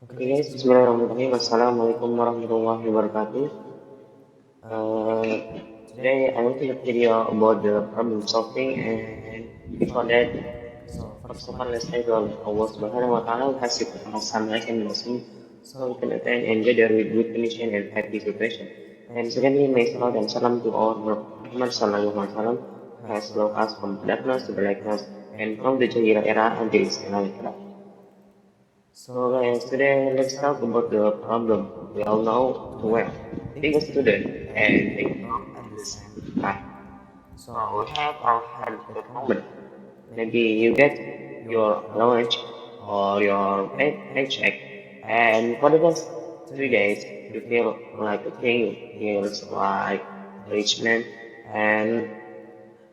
Oke guys, Bismillahirrahmanirrahim. Assalamualaikum warahmatullahi wabarakatuh. Today I want to make a video about the problem solving, and before that, first of all, let's thank Allah Subhanahu wa Taala who has given us some nice and blessing so we can attend and gather with good condition and happy situation. And secondly, may salam and salam to our Prophet Muhammad Sallallahu Alaihi Wasallam who has brought us from darkness to brightness and from the Jahiliyyah era until Islamic era. So guys, today let's talk about the problem we all know too well. Being a student and being broke at the same time. So we have all had that moment. Maybe you get your allowance or your paycheck, and for the first 3 days you feel like a king, you feels like a rich man, and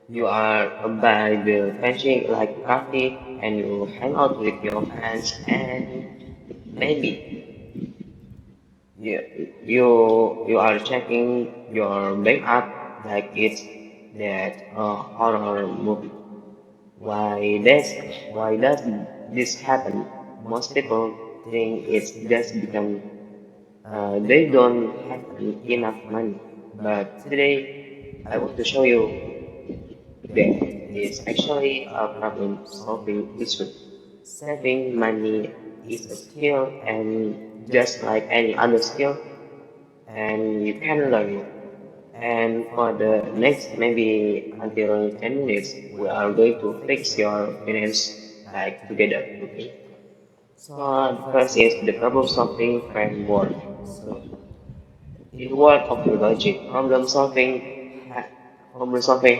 you are by the benching like coffee, and you hang out with your friends, and maybe you you are checking your bank app like it's that horror movie. Why does why does this happen? Most people think it's just because they don't have enough money. But today I want to show you that it's actually a problem solving issue. Saving money is a skill, and just like any other skill, and you can learn it. And for the next maybe until 10 minutes, we are going to fix your finance like together. Okay. So the first is the problem solving framework. So in word of the logic, problem solving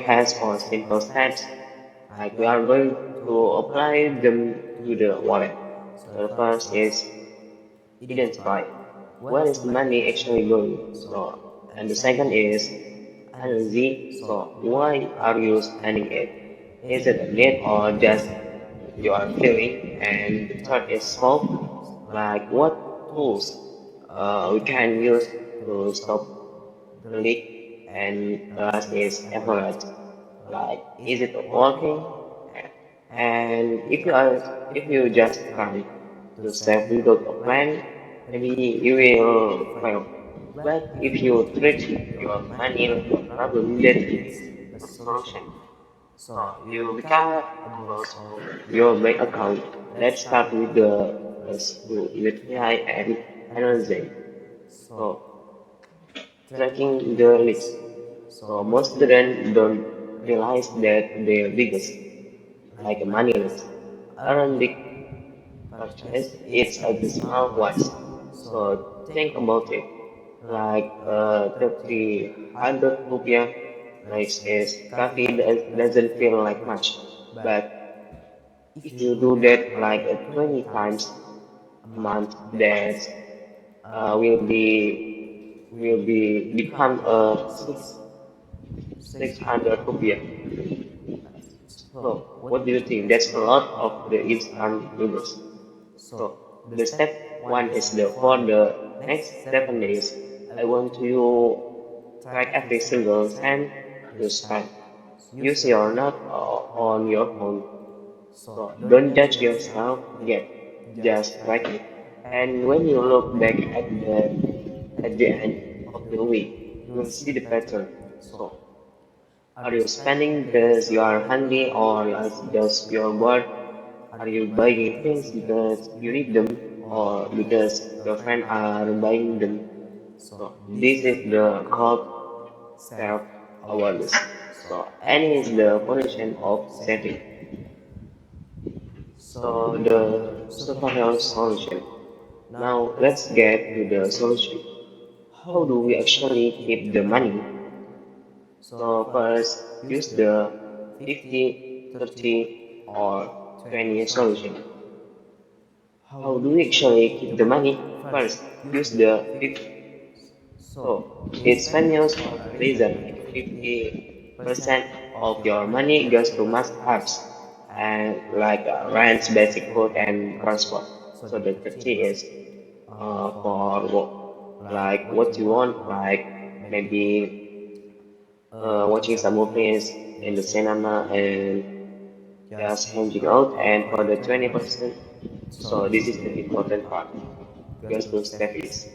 has four simple steps. Like we are going to apply them to the wallet. So the first is identify where is the money actually going. So and the second is energy. So why are you spending it? Is it a need or just you are feeling? And the third is solve. Like what tools we can use to stop the leak. And last is evaluate. Like is it working? And if you just try to save without a plan, maybe you will fail. But if you treat your money like a problem, that is a solution. So you become a boss of your bank account. Let's start with the with AI and analyzing. So tracking the leaks. So most students don't realize that their biggest, like money leaks, aren't big purchase. It's a small ones. So think about it. Like 300 rupiah, like says coffee doesn't feel like much, but if you do that like 20 times a month, that will be become a 600 rupiah. So what do you think? That's a lot of the instant noodles. So the step one is the for the next 7 days. I want you track every single cent you spend. Use your note on your phone. So don't judge yourself yet. Just track it. And when you look back at the end of the week, you will see the pattern. So are you spending because you are hungry or just you're bored? Are you buying things because you need them or because your friends are buying them? So this is the called self-awareness. So any is the foundation of saving. So the superhero solution. Now let's get to the solution. How do we actually keep the money? So first, use the 50, 30, or 20 solution. How do we actually keep the money? First, use the 50. So, it's when you for a reason, 50% of your money goes to must-haves, and like rent, basic food, and transport. So the 30 is for like what you want, like maybe watching some movies in the cinema and just hanging out. And for the 20%, so this is the important part. goes to savings.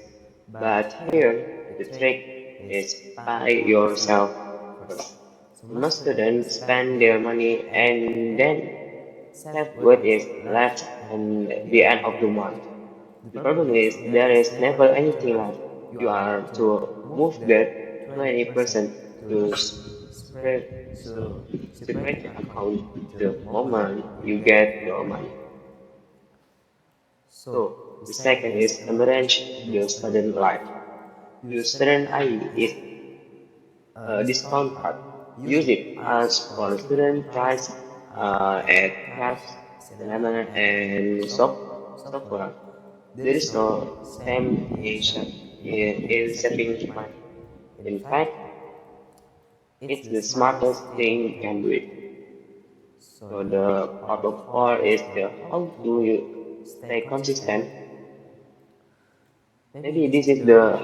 But here, the trick is buy yourself first. Most students spend their money and then save what is left at the end of the month. The problem is there is never anything left. You are to move that 20% to spread so separate account the moment you get your money. So the second is arrange your student life. Your student ID is a discount card. Use it as for student price at crafts, cinema, and software. There is no temptation in saving money. In fact, it's the smartest thing you can do it. So the part of four is the how do you stay consistent. Maybe this is the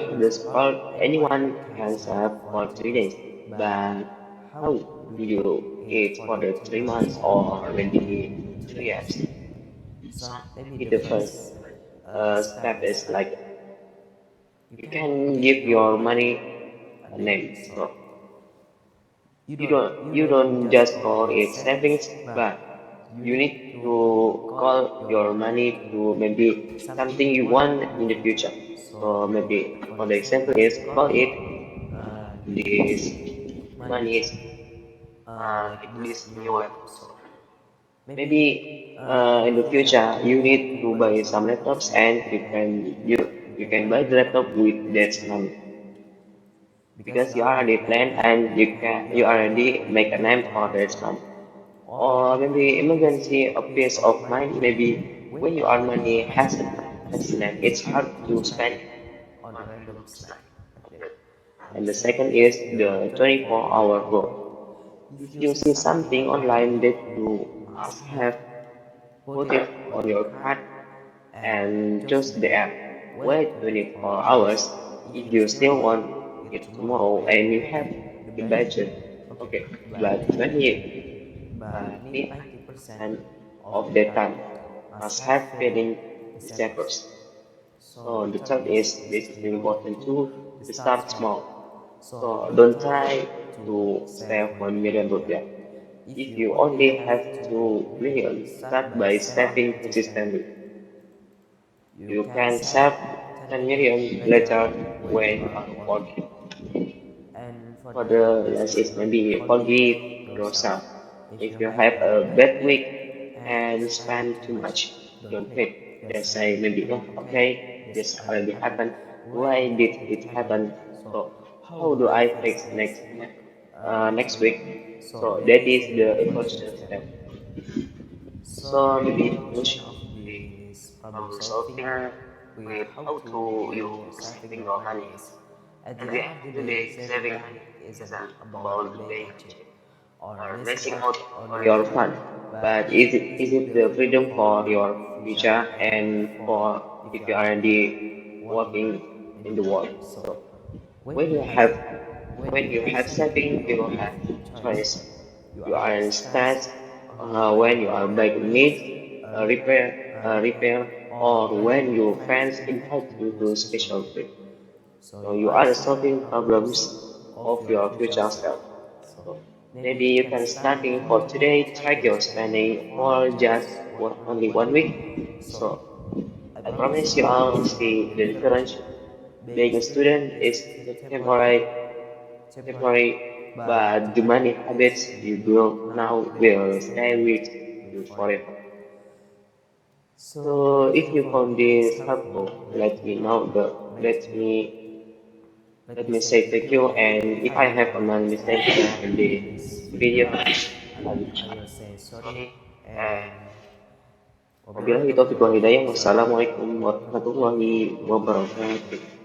part anyone can save for 3 days, but how do you it for the 3 months or maybe 3 years? So maybe the first step is like you can give your money a name. So you don't just call it savings, but you need to call your money to maybe something you want in the future. So maybe for the example is call it this money is like this new laptop. So maybe in the future you need to buy some laptops and you can buy the laptop with that money because you already planned and you already make a name for that money. Or maybe emergency a peace of mind. Maybe when your money has a name, it's hard to spend on random snack like that. And the second is the 24-hour rule. If you see something online that you must have, put it on your card and choose the app. Wait 24 hours if you still want it tomorrow and you have the budget. Okay, but 90% of the time must have feeling the savers. So the third is this is really important too to start small. So don't try to save 1 million rupiah. If you only have 2 million, start by saving consistently. You can save 10 million later when you are working. For the last is maybe forgive yourself. If you have a bad week and spend too much, don't quit. Just say maybe, oh, okay, this already happened. Why did it happen? So how do I fix next week? So that is the evolution step. So maybe the conclusion of the problem solving with how to you saving your money is at the end of the day, saving money isn't about being cheap or missing out on your fun, but is it the freedom for your future and for if you are already working in the world. So when you have when you have saving, you have choice. You aren't stressed when you are back in need, repair, or when your friends invite you to special trip. So you are solving problems of your future self. So maybe you can starting for today, track your spending for just only 1 week. So I promise you all see the difference. Being a student is temporary, but the money habits you build now will stay with you forever. So if you found this helpful, let me say thank you, and if I have a mistake in the video, I will sorry. And wabillahi taufiq wal hidayah. Wassalamualaikum warahmatullahi wabarakatuh.